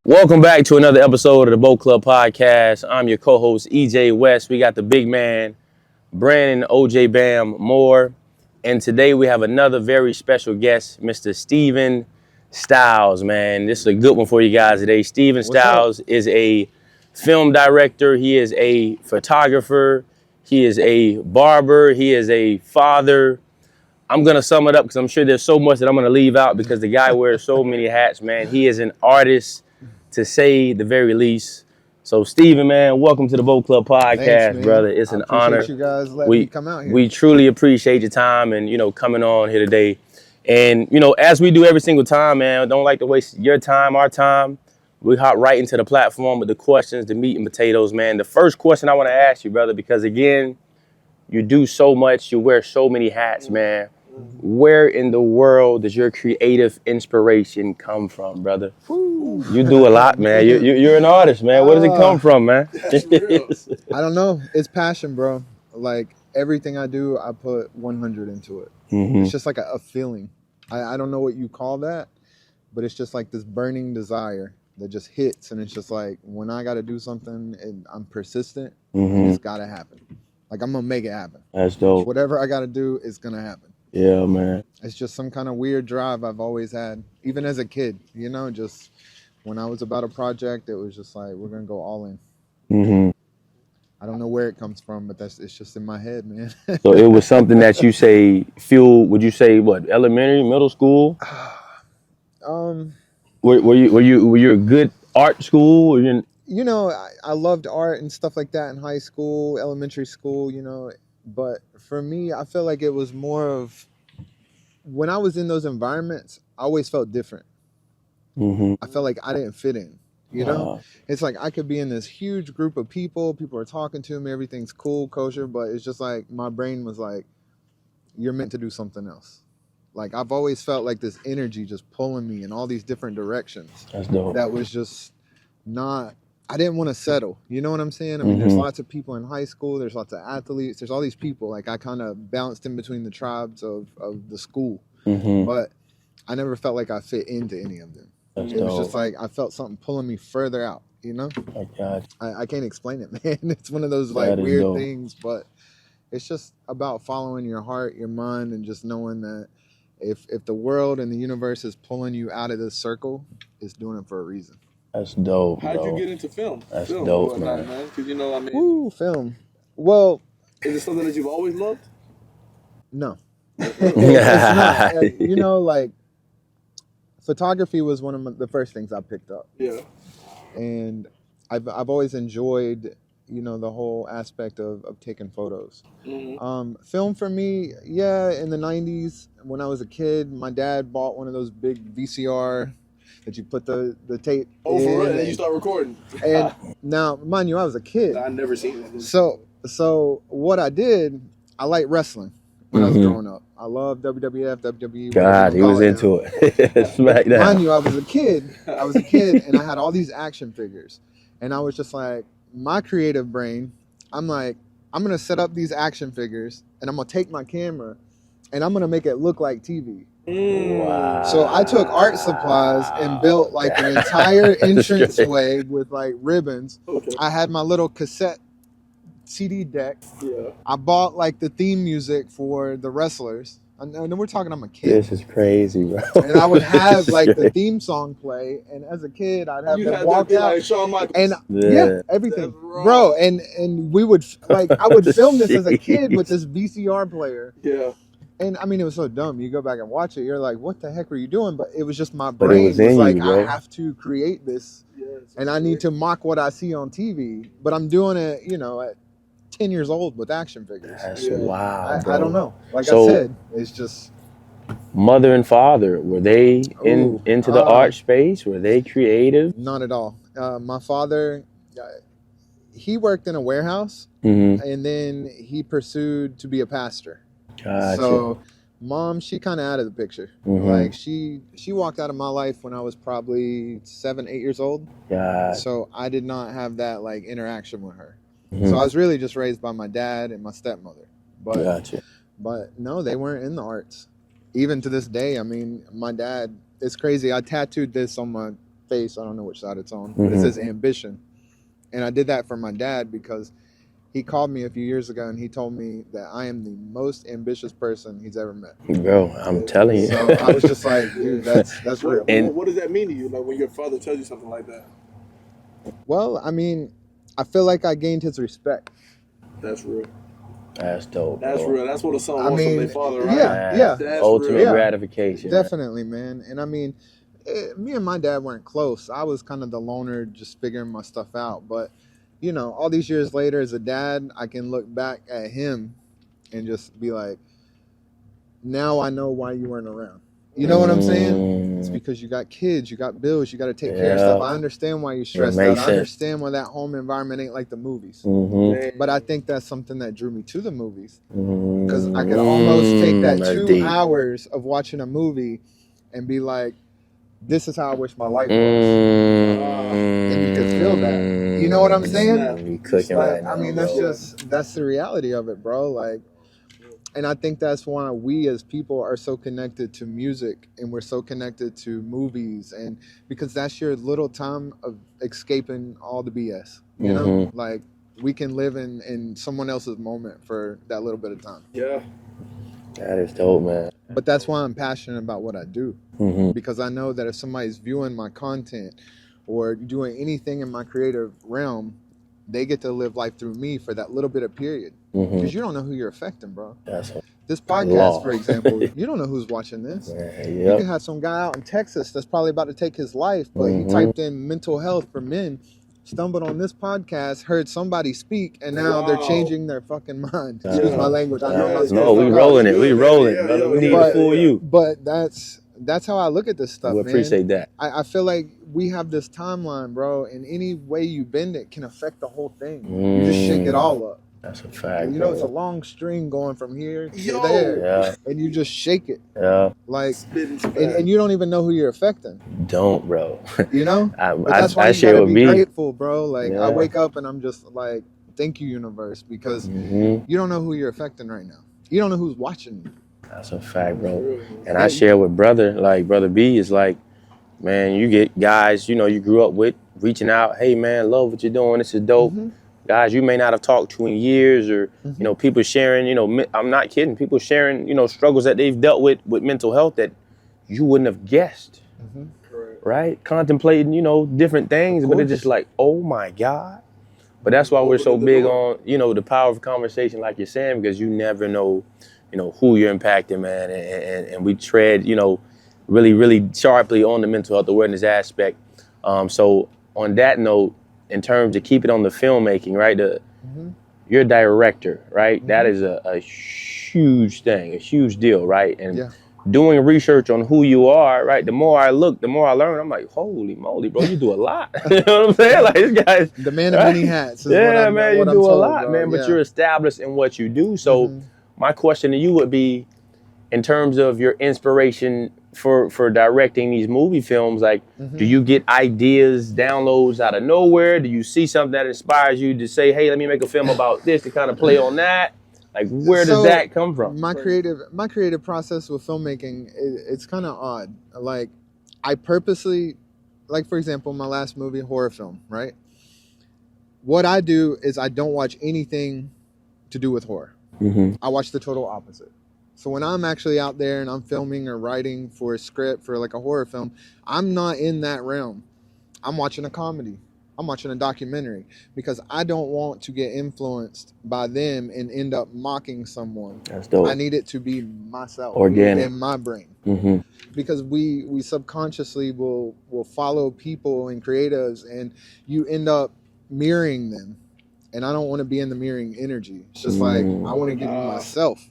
Welcome back to another episode of the Boat Club Podcast. I'm your co-host, EJ West. We got the big man, Brandon OJ Bam Moore. And today we have another very special guest, Mr. Steven Styles, man. This is a good one for you guys today. Steven Styles is a film director. He is a photographer. He is a barber. He is a father. I'm going to sum it up because I'm sure there's so much that I'm going to leave out because the guy wears so many hats, man. He is an artist, to say the very least. So, Steven, man, welcome to the Boat Club Podcast. Thanks, brother. It's an honor. You guys letting me come out here. We truly appreciate your time and, coming on here today. And, as we do every single time, man, don't like to waste your time, our time. We hop right into the platform with the questions, the meat and potatoes, man. The first question I want to ask you, brother, because, again, you do so much. You wear so many hats, man. Where in the world does your creative inspiration come from, brother? You do a lot, man. You're an artist, man. Where does it come from, man? I don't know. It's passion, bro. Like everything I do, I put 100 into it. Mm-hmm. It's just like a feeling. I don't know what you call that, but it's just like this burning desire that just hits. And it's just like when I got to do something and I'm persistent, it's got to happen. Like I'm going to make it happen. That's dope. Whatever I got to do is going to happen. Yeah, man. It's just some kind of weird drive I've always had, even as a kid, just when I was about a project, it was just like, we're going to go all in. Mm-hmm. I don't know where it comes from, but it's just in my head, man. So it was something that you would you say, what, elementary, middle school? Were you a good art school? I loved art and stuff like that in high school, elementary school, but for me, I feel like it was more of when I was in those environments, I always felt different. Mm-hmm. I felt like I didn't fit in, It's like I could be in this huge group of people are talking to me, everything's cool, kosher, but it's just like my brain was like, you're meant to do something else. Like I've always felt like this energy just pulling me in all these different directions. That's dope. That was just I didn't want to settle. You know what I'm saying? I mean, there's lots of people in high school. There's lots of athletes. There's all these people. Like I kind of bounced in between the tribes of the school. Mm-hmm. But I never felt like I fit into any of them. It was just like I felt something pulling me further out, Oh, God. I can't explain it, man. It's one of those like weird things, but it's just about following your heart, your mind, and just knowing that if the world and the universe is pulling you out of this circle, it's doing it for a reason. That's dope. How'd you get into film? That's dope, man. Because film. Well, is it something that you've always loved? No, it's not. Like photography was one of the first things I picked up. Yeah, and I've always enjoyed the whole aspect of taking photos. Mm-hmm. Film for me, in the 90s when I was a kid, my dad bought one of those big VCR. That you put the tape in. For real? Then you start recording. And now, mind you, I was a kid. I never seen that. So what I did, I liked wrestling when I was growing up. I loved WWF, WWE. God, he was into it. Smack down. Mind you, I was a kid, and I had all these action figures. And I was just like, my creative brain, I'm like, I'm going to set up these action figures, and I'm going to take my camera, and I'm going to make it look like TV. Wow. So I took art supplies and built like an entire entranceway with like ribbons. Okay. I had my little cassette CD deck. Yeah. I bought like the theme music for the wrestlers. And then we're talking, I'm a kid. This is crazy, bro. And I would have like the theme song play, and as a kid, I'd have them walk out. Like Shawn Michaels. And everything, bro. And we would I would film this as a kid with this VCR player. Yeah. And I mean, it was so dumb. You go back and watch it, you're like, what the heck were you doing? But it was just my brain was like, I have to create this. And I need to mock what I see on TV. But I'm doing it, at 10 years old with action figures. That's wow. I don't know. Like I said, it's just. Mother and father, were they into the art space? Were they creative? Not at all. My father, he worked in a warehouse. Mm-hmm. And then he pursued to be a pastor. Gotcha. So mom, she kind of out of the picture. Mm-hmm. Like she walked out of my life when I was probably 7, 8 years old. Gotcha. So I did not have that like interaction with her. Mm-hmm. So I was really just raised by my dad and my stepmother. But gotcha. But no, they weren't in the arts. Even to this day, I mean, my dad, it's crazy. I tattooed this on face. I don't know which side it's on, but it says ambition. And I did that for my dad because he called me a few years ago and he told me that I am the most ambitious person he's ever met. Bro, I'm telling you. So I was just like, dude, that's real. What does that mean to you? Like when your father tells you something like that? Well, I mean, I feel like I gained his respect. That's real. That's dope. That's bro. real. That's what a son I wants from mean, their father, right? yeah. That's Ultimate real. gratification. Definitely, man. And I mean, me and my dad weren't close. I was kind of the loner, just figuring my stuff out. But, you know, all these years later as a dad, I can look back at him and just be like, now I know why you weren't around. You know what I'm saying? It's because you got kids, you got bills, you got to take care of stuff. I understand why you're stressed out. I understand why that home environment ain't like the movies. But I think that's something that drew me to the movies. Because I could almost take that 2 hours of watching a movie and be like, this is how I wish my life was. And you can feel that. You know what I'm saying? You cooking like, right now, I mean, bro. that's the reality of it, bro. Like, and I think that's why we as people are so connected to music and we're so connected to movies, and because that's your little time of escaping all the BS. You know, like we can live in someone else's moment for that little bit of time. Yeah. That is dope, man. But that's why I'm passionate about what I do, because I know that if somebody's viewing my content or doing anything in my creative realm, they get to live life through me for that little bit of period. Because you don't know who you're affecting, bro. This podcast, for example, you don't know who's watching this. You can have some guy out in Texas that's probably about to take his life, but he typed in mental health for men, stumbled on this podcast, heard somebody speak, and now they're changing their fucking mind. Excuse my language. I know I'm not No, we rolling it. We rolling, brother. We need to fool you. But that's how I look at this stuff, We appreciate that. I feel like we have this timeline, bro, and any way you bend it can affect the whole thing. You just shake it all up. That's a fact. You know, it's a long string going from here to there, and you just shake it. Like, and you don't even know who you're affecting. Don't, bro. You know? But that's why you gotta be grateful, bro. Like, I wake up and I'm just like, thank you, universe, because you don't know who you're affecting right now. You don't know who's watching you. That's a fact, bro. And I share with brother B is like, man, you get guys, you know, you grew up with reaching out, hey man, love what you're doing, this is dope. Guys you may not have talked to in years, or you know, people sharing, you know, I'm not kidding, people sharing, you know, struggles that they've dealt with mental health that you wouldn't have guessed. Right? Contemplating, you know, different things, but it's just like, oh my God. But that's why we're so big on, you know, the power of conversation, like you're saying, because you never know, you know, who you're impacting, man. And we tread, you know, really, really sharply on the mental health awareness aspect. So on that note, in terms of keep it on the filmmaking, right? You're a director, right? That is a huge thing, a huge deal, right? And doing research on who you are, right? The more I look, the more I learn. I'm like, holy moly, bro, you do a lot. You know what I'm saying? Like, this guy's the man of many hats. Is man, you do a lot, bro. man. But you're established in what you do. So my question to you would be, in terms of your inspiration for directing these movie films, like, do you get ideas, downloads out of nowhere? Do you see something that inspires you to say, hey, let me make a film about this to kind of play on that? Like, where does that come from? My creative process with filmmaking, it's kind of odd. Like, I purposely, like, for example, my last movie, horror film, right? What I do is I don't watch anything to do with horror. I watch the total opposite. So when I'm actually out there and I'm filming or writing for a script for like a horror film, I'm not in that realm. I'm watching a comedy. I'm watching a documentary, because I don't want to get influenced by them and end up mocking someone. That's dope. I need it to be myself, organic, in my brain. Because we subconsciously will follow people and creatives, and you end up mirroring them. And I don't want to be in the mirroring energy. It's just like, I want to give you myself.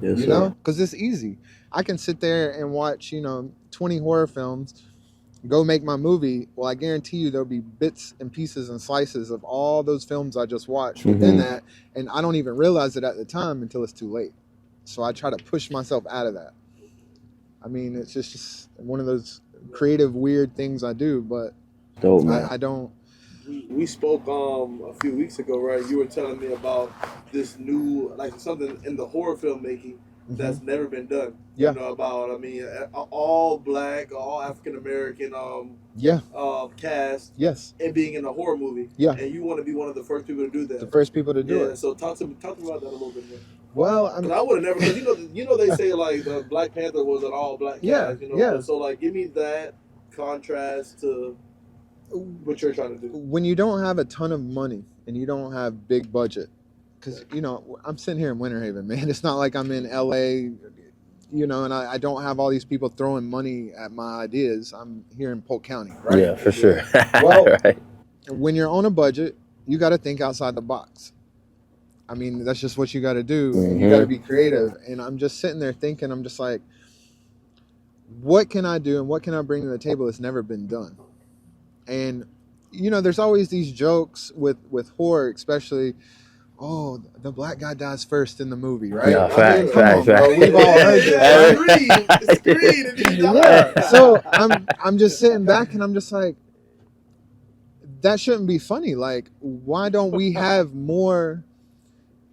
You know, because it's easy. I can sit there and watch, 20 horror films, go make my movie. Well, I guarantee you there'll be bits and pieces and slices of all those films I just watched within that. And I don't even realize it at the time until it's too late. So I try to push myself out of that. I mean, it's just one of those creative, weird things I do, but dope, man. I don't. We spoke a few weeks ago, right? You were telling me about this new, like, something in the horror filmmaking that's never been done. Yeah. You know, about, I mean, all black, all African American Yeah. cast, Yes. and being in a horror movie. Yeah. And you want to be one of the first people to do that. The first people to do Yeah. it. So talk to me about that a little bit more. Well, Because I would have never, because you know they say like the Black Panther was an all black cast. You know. Yeah. So like, give me that contrast to what you're trying to do. When you don't have a ton of money and you don't have big budget, because you know I'm sitting here in Winter Haven, man. It's not like I'm in LA, you know, and I don't have all these people throwing money at my ideas. I'm here in Polk County, right? Yeah, for sure. Well, right. When you're on a budget, you got to think outside the box. I mean, that's just what you got to do. Mm-hmm. You got to be creative. And I'm just sitting there thinking, I'm just like, what can I do and what can I bring to the table that's never been done? And, you know, there's always these jokes with horror, especially, oh, the black guy dies first in the movie, right? Yeah, Fact. Bro. We've all heard that. It's green. And he Yeah. So I'm just sitting back and I'm just like, that shouldn't be funny. Like, why don't we have more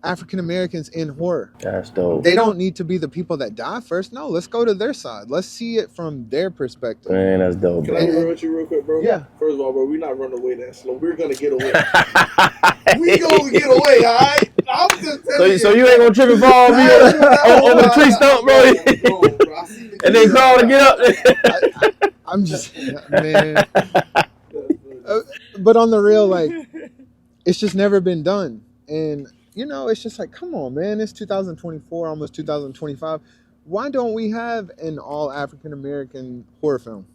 African Americans in horror? That's dope. They don't need to be the people that die first. No, let's go to their side. Let's see it from their perspective. Man, that's dope. Can I interrupt you real quick, bro? Yeah. First of all, bro, we're not running away that slow. We're gonna get away. We gonna get away, all right? I'm just telling you. So you ain't gonna trip and fall over the tree stump, bro? Bro, I see the And then crawl to get up. I'm just, man. But on the real, like, it's just never been done. And, you know, it's just like, come on, man. It's 2024, almost 2025. Why don't we have an all African American horror film?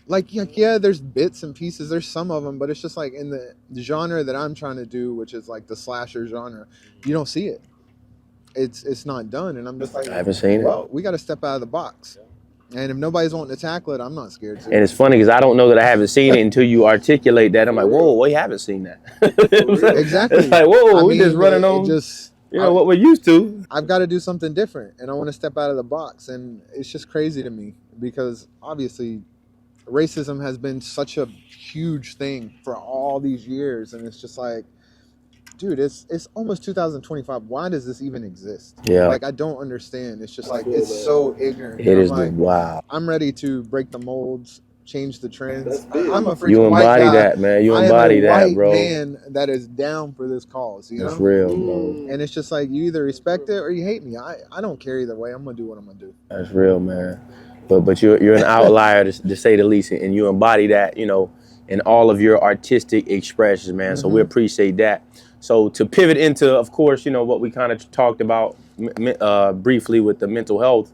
Like, yeah, there's bits and pieces. There's some of them, but it's just like in the genre that I'm trying to do, which is like the slasher genre, you don't see it. It's not done. And I'm just like, I haven't seen it. Well, we got to step out of the box. And if nobody's wanting to tackle it, I'm not scared to. And it's funny because I don't know that I haven't seen it until you articulate that. I'm like, whoa, we haven't seen that. Exactly. It's like, whoa, we just running on, what we're used to. I've got to do something different, and I want to step out of the box. And it's just crazy to me because obviously racism has been such a huge thing for all these years. And it's just like, dude, it's almost 2025. Why does this even exist? Yeah. Like, I don't understand. It's just like, it's so ignorant. It is like, wow. I'm ready to break the molds, change the trends. That's big. I'm a freaking You white embody guy. that, man. You I embody am a that, white bro. man that is down for this cause, you That's know? real, bro. And it's just like, you either respect it or you hate me. I don't care either way. I'm going to do what I'm going to do. That's real, man. But you're an outlier to say the least, and you embody that, you know, in all of your artistic expressions, man. Mm-hmm. So we appreciate that. So to pivot into, of course, you know, what we kind of talked about briefly with the mental health,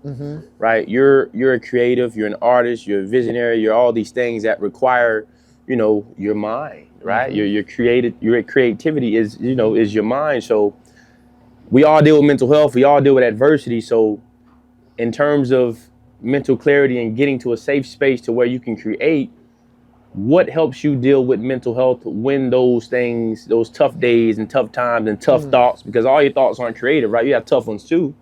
right? You're a creative, you're an artist, you're a visionary, you're all these things that require, you know, your mind, right? Your creativity is your mind. So we all deal with mental health, we all deal with adversity. So in terms of mental clarity and getting to a safe space to where you can create, what helps you deal with mental health when those things, those tough days and tough times and tough thoughts, because all your thoughts aren't creative, right? You have tough ones too.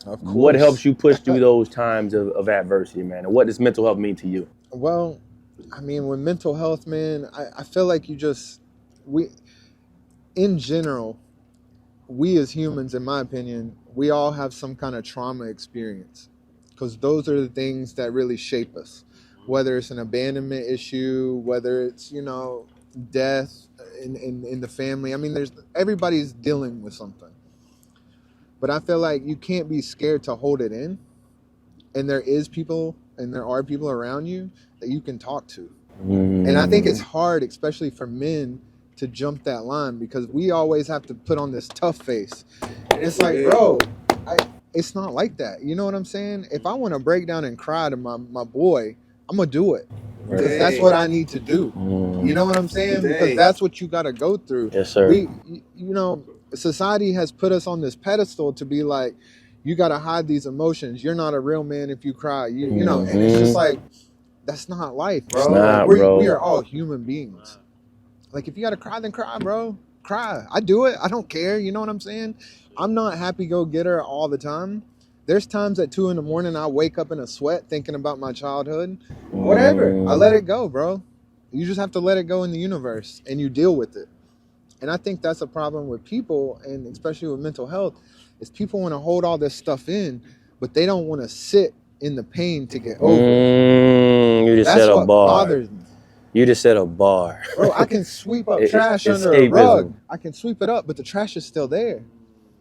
Of course. What helps you push through those times of adversity, man? And what does mental health mean to you? Well, I mean, with mental health, man, I feel like in general, we as humans, in my opinion, we all have some kind of trauma experience, because those are the things that really shape us. Whether it's an abandonment issue, whether it's, you know, death in the family. I mean, everybody's dealing with something. But I feel like you can't be scared to hold it in. And there are people around you that you can talk to. And I think it's hard, especially for men, to jump that line, because we always have to put on this tough face. And it's like, bro, it's not like that. You know what I'm saying? If I want to break down and cry to my boy, I'm going to do it. Because that's what I need to do. You know what I'm saying? Because that's what you got to go through. Yes, sir. You know, society has put us on this pedestal to be like, you got to hide these emotions. You're not a real man if you cry. You know, and it's just like, that's not life, bro. It's not, bro. We are all human beings. Like, if you got to cry, then cry, bro. Cry. I do it. I don't care. You know what I'm saying? I'm not happy-go-getter all the time. There's times at 2 a.m. I wake up in a sweat thinking about my childhood. Whatever. I let it go, bro. You just have to let it go in the universe, and you deal with it. And I think that's a problem with people, and especially with mental health, is people want to hold all this stuff in, but they don't want to sit in the pain to get over it. You just That's said a what bar. bothers me. You just said a bar. Bro, I can sweep up trash under escapism. a rug. I can sweep it up, but the trash is still there.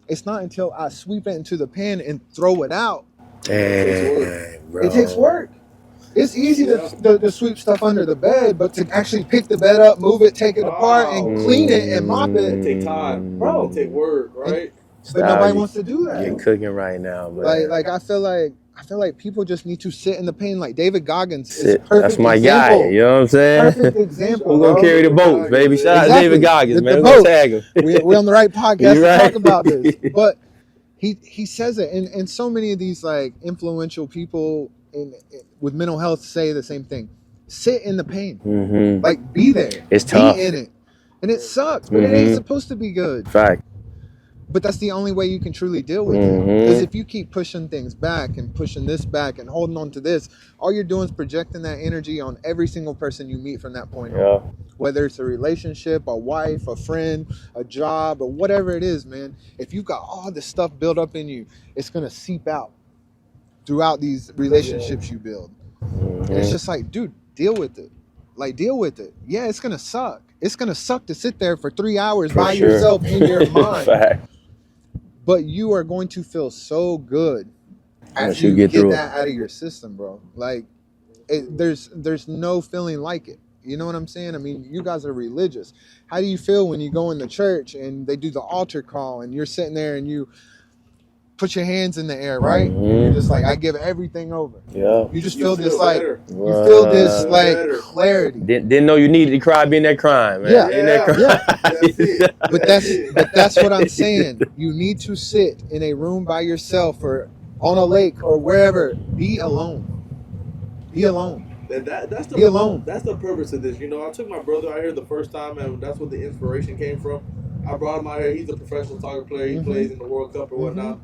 It's not until I sweep it into the pan and throw it out. Dang, bro. It takes work. It's easy to sweep stuff under the bed, but to actually pick the bed up, move it, take it apart, and clean it and mop it. It take time, bro. It take work, right? But nobody wants to do that. You're cooking right now, bro. Like I feel like people just need to sit in the pain. Like David Goggins is perfect. That's my example. guy. You know what I'm saying? Perfect example. We're gonna carry the boats, baby. Shout out to David Goggins, man. The We're gonna tag him. We're on the right podcast Right. to talk about this. But he says it, and so many of these like influential people with mental health say the same thing. Sit in the pain. Mm-hmm. Like be there. It's tough. Be in it. And it sucks, but it ain't supposed to be good. Fact. But that's the only way you can truly deal with it. Because if you keep pushing things back and pushing this back and holding on to this, all you're doing is projecting that energy on every single person you meet from that point on. Whether it's a relationship, a wife, a friend, a job, or whatever it is, man. If you've got all this stuff built up in you, it's going to seep out throughout these relationships you build. And it's just like, dude, deal with it. Like, deal with it. Yeah, it's going to suck. It's going to suck to sit there for 3 hours by yourself in your mind. Fact. But you are going to feel so good as you get that out of your system, bro. Like, there's no feeling like it. You know what I'm saying? I mean, you guys are religious. How do you feel when you go in the church and they do the altar call and you're sitting there and you put your hands in the air, right? And you're just like, I give everything over. Yeah. You just feel this like, you feel this like clarity. Didn't know you needed to cry, be in that crime, man. But that's what I'm saying. You need to sit in a room by yourself or on a lake or wherever. Be alone. Be alone. That's the Be alone. That's the purpose of this. You know, I took my brother out here the first time, and that's where the inspiration came from. I brought him out here. He's a professional soccer player. He plays in the World Cup or whatnot.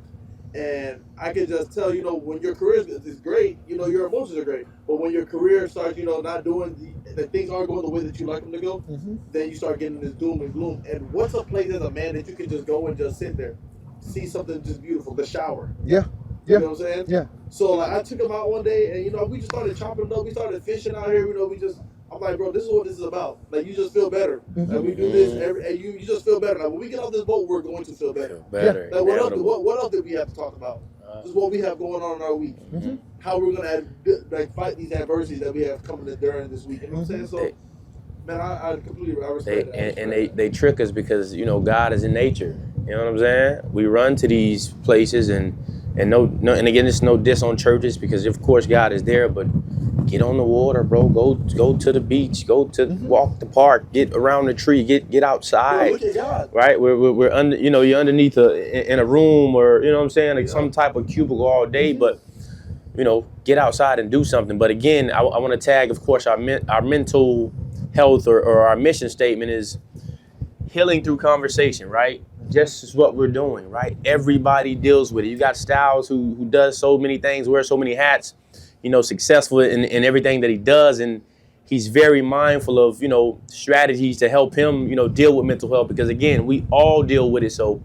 And I can just tell, you know, when your career is great, you know, your emotions are great. But when your career starts, you know, not doing the things aren't going the way that you like them to go, then you start getting this doom and gloom. And what's a place as a man that you can just go and just sit there, see something just beautiful, the shower. Yeah. You know what I'm saying? Yeah. So like I took him out one day, and you know we just started chopping it up. We started fishing out here. You know, I'm like, bro, this is what this is about. Like, you just feel better. Like, we do this, and you just feel better. Like, when we get off this boat, we're going to feel better. Like, what else did we have to talk about? This is what we have going on in our week. How we're going to fight these adversities that we have coming during this week. You know what I'm saying? So, man, I completely respect that. And they trick us because, you know, God is in nature. You know what I'm saying? We run to these places and again, it's no diss on churches because of course God is there, but get on the water, bro. Go to the beach. Go to walk the park. Get around the tree. Get outside. Look at God. Right? We're under. You know, you're underneath in a room or you know what I'm saying, like some type of cubicle all day, but you know, get outside and do something. But again, I want to tag, of course, our mental health or our mission statement is healing through conversation, right? Just is what we're doing, right? Everybody deals with it. You got Styles who does so many things, wears so many hats, you know, successful in everything that he does. And he's very mindful of, you know, strategies to help him, you know, deal with mental health. Because again, we all deal with it. So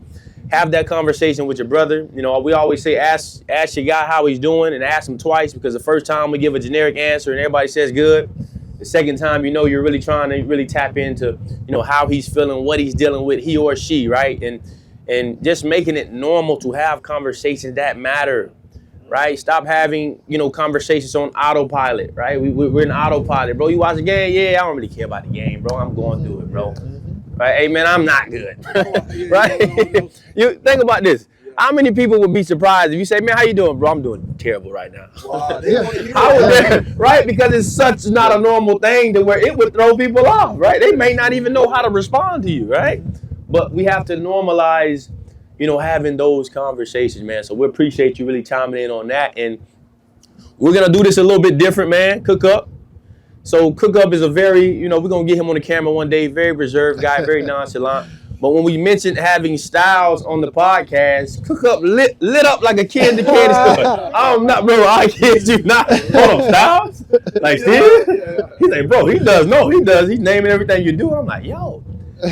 have that conversation with your brother. You know, we always say, ask your guy how he's doing and ask him twice, because the first time we give a generic answer and everybody says good. The second time, you know, you're really trying to really tap into, you know, how he's feeling, what he's dealing with, he or she, right? And just making it normal to have conversations that matter, right? Stop having, you know, conversations on autopilot, right? We're in autopilot, bro. You watch the game? Yeah, I don't really care about the game, bro. I'm going through it, bro. Right? Hey, man, I'm not good, right? You think about this. How many people would be surprised if you say, man, how you doing, bro? I'm doing terrible right now. Wow, right? Because it's such not a normal thing to where it would throw people off, right? They may not even know how to respond to you, right? But we have to normalize, you know, having those conversations, man. So we appreciate you really chiming in on that. And we're going to do this a little bit different, man. Cook Up. So Cook Up is a very, you know, we're going to get him on the camera one day, very reserved guy, very nonchalant. But when we mentioned having Styles on the podcast, Cook Up lit up like a kid in the candy store. I'm not, bro, I kid you not. Hold on, Styles? Like, serious? He's like, bro, he does. He's naming everything you do. I'm like, yo.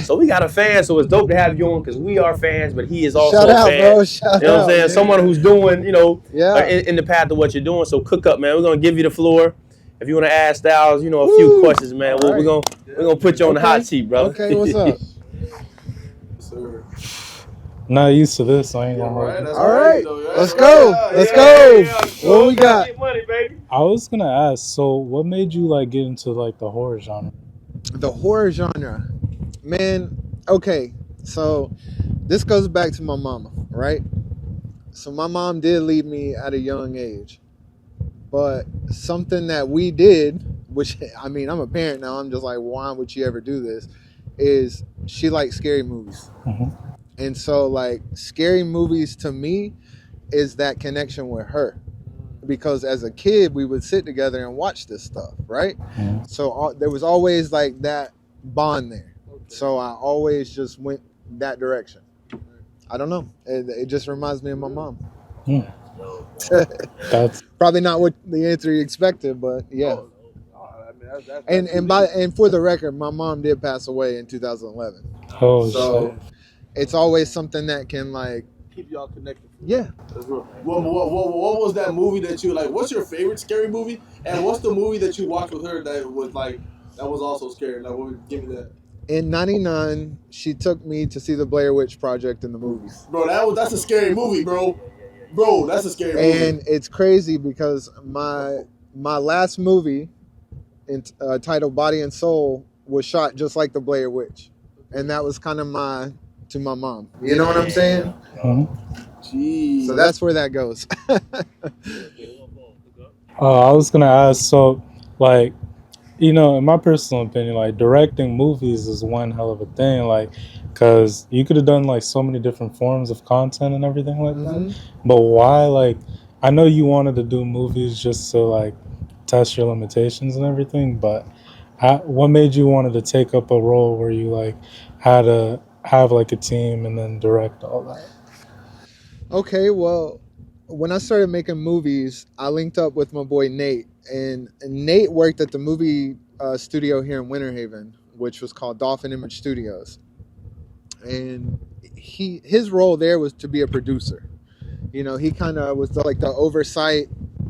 So we got a fan, so it's dope to have you on because we are fans, but he is also Shout a out, fan. bro. Shout You know what I'm out. saying? Man. Someone who's doing, Yeah. in the path of what you're doing. So cook up, man. We're gonna give you the floor. If you want to ask Styles, a Woo. few questions, man. All We're right. gonna put you on the hot seat, brother. Okay, what's up? Sir. Not used to this, so I ain't Yeah, gonna right. hold you. That's All crazy, right. though. Yeah, Let's yeah, go. yeah, Let's yeah, go. yeah. What we got? Get money, baby. I was gonna ask, so what made you like get into like the horror genre? The horror genre. Man, okay. So this goes back to my mama, right? So my mom did leave me at a young age. But something that we did, which, I mean, I'm a parent now, I'm just like, why would she ever do this? Is she likes scary movies. Mhm. And so, like, scary movies to me is that connection with her. Because as a kid, we would sit together and watch this stuff, right? Mhm. So there was always like that bond there. So I always just went that direction. I don't know. It just reminds me of my mom. That's Probably not what the answer you expected, but yeah. I mean, that's And for the record, my mom did pass away in 2011. oh So shit. it's always something that can like keep y'all connected. yeah. That's real. What was that movie that you like? What's your favorite scary movie? And what's the movie that you watched with her that was also scary? Like, give me that. In '99, she took me to see the Blair Witch Project in the movies. Bro, that's a scary movie, bro. Bro, that's a scary movie. And it's crazy because my last movie, titled Body and Soul, was shot just like the Blair Witch, and that was kind of to my mom. You know what I'm saying? Mhm. Jeez. So that's where that goes. I was gonna ask, so like, in my personal opinion, like directing movies is one hell of a thing, like, because you could have done like so many different forms of content and everything like that. But why, like, I know you wanted to do movies just to like test your limitations and everything, but what made you wanted to take up a role where you like had to have like a team and then direct all that? Okay, well, when I started making movies, I linked up with my boy Nate, and Nate worked at the movie studio here in Winter Haven, which was called Dolphin Image Studios. And his role there was to be a producer. He kind of was like the oversight.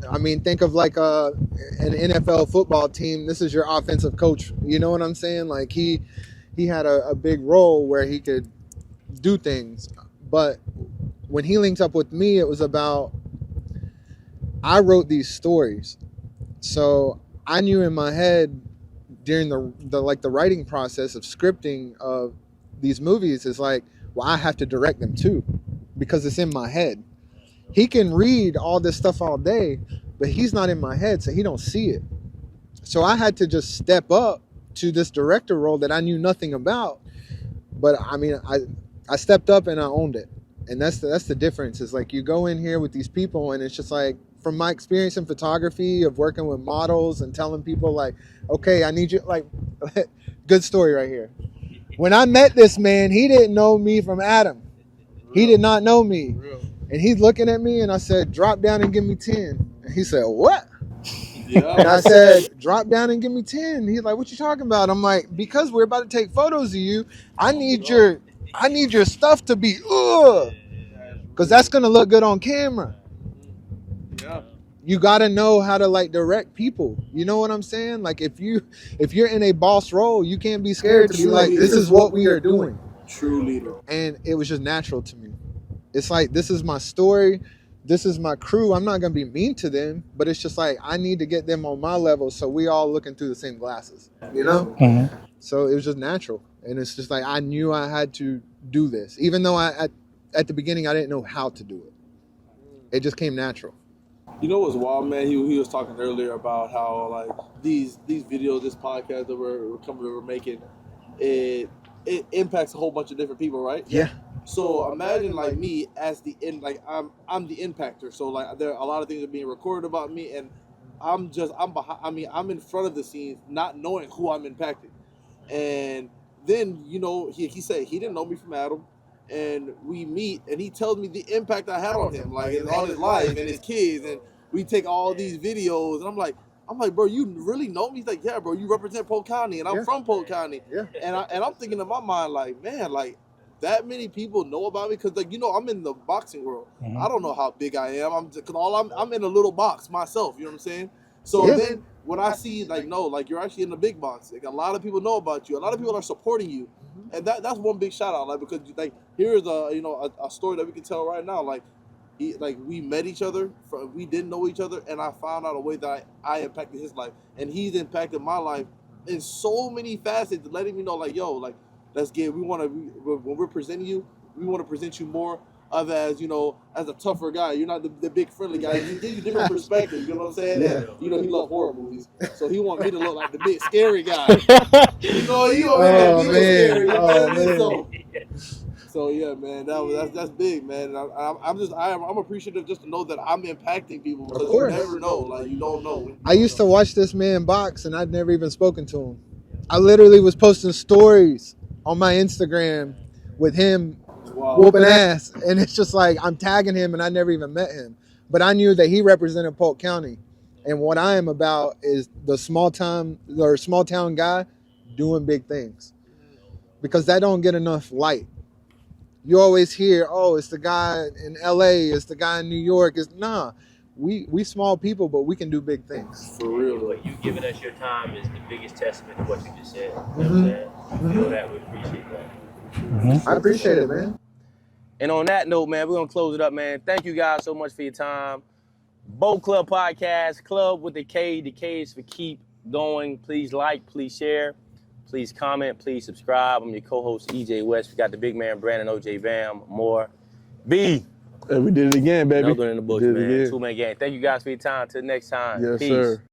I mean, think of like an NFL football team. This is your offensive coach. You know what I'm saying? Like he had a big role where he could do things. But when he linked up with me, it was about, I wrote these stories. So I knew in my head during the writing process of scripting of these movies is like, well, I have to direct them too, because it's in my head. He can read all this stuff all day, but he's not in my head, so he don't see it. So I had to just step up to this director role that I knew nothing about. But I mean, I stepped up and I owned it. And that's the difference. Is like you go in here with these people and it's just like, from my experience in photography of working with models and telling people like, okay, I need you, like, good story right here. When I met this man, he didn't know me from Adam. He did not know me. And he's looking at me and I said, drop down and give me 10. And he said, what? Yeah. And I said, drop down and give me 10. He's like, what you talking about? I'm like, because we're about to take photos of you, I need your stuff to be because that's gonna look good on camera. Yeah. You gotta know how to like direct people. You know what I'm saying? Like if you're in a boss role, you can't be scared to be like, this is what we are doing. True leader. And it was just natural to me. It's like, this is my story, this is my crew. I'm not gonna be mean to them, but it's just like, I need to get them on my level so we all looking through the same glasses. You know? Mhm. So it was just natural. And it's just like, I knew I had to do this. Even though at the beginning I didn't know how to do it. It just came natural. You know what's wild, man? He was talking earlier about how like these videos, this podcast that we're making, it impacts a whole bunch of different people, right? Yeah. So imagine like me as the I'm the impactor. So like there are a lot of things are being recorded about me, and I'm behind. I mean, I'm in front of the scenes, not knowing who I'm impacting. And then he said he didn't know me from Adam, and we meet, and he tells me the impact I had on him, like on his life and his kids, and we take all these videos, and I'm like, I'm like, bro, you really know me? He's like, yeah, bro, you represent Polk County, and I'm from Polk County. Yeah. And I'm thinking in my mind, like, man, like, that many people know about me? Because, like, you know, I'm in the boxing world. I don't know how big I am. I'm in a little box myself, you know what I'm saying? So then when I see, like, no, like, you're actually in the big box. Like, a lot of people know about you. A lot of people are supporting you. And that's one big shout out, like, because, like, here's a story that we can tell right now. Like, we met each other, we didn't know each other, and I found out a way that I impacted his life, and he's impacted my life in so many facets, letting me know, like, yo, like, when we're presenting you, we want to present you more of as, you know, as a tougher guy. You're not the big friendly guy. He gives you different perspectives, you know what I'm saying? Yeah. And, you know, he loves horror movies, so he want me to look like the big scary guy. You know, he want me to look big scary. You know what I mean? So yeah, man, that's big, man. I'm appreciative just to know that I'm impacting people, because you never know, like, you don't know. I used to watch this man box, and I'd never even spoken to him. I literally was posting stories on my Instagram with him whooping ass, and it's just like I'm tagging him, and I never even met him, but I knew that he represented Polk County, and what I am about is the small town guy doing big things, because that don't get enough light. You always hear, oh, it's the guy in LA, it's the guy in New York. We small people, but we can do big things. For real. What you giving us your time is the biggest testament to what you just said. You know what I'm saying? You feel that? We appreciate that. I appreciate it, man. And on that note, man, we're going to close it up, man. Thank you guys so much for your time. Boat Club Podcast, Club with the K. The K is for keep going. Please like, please share, please comment, please subscribe. I'm your co-host, EJ West. We got the big man, Brandon, OJ Bam, more. B. And we did it again, baby. Another in the books, man. Two-man gang. Thank you guys for your time. Till next time. Yes, Peace. sir.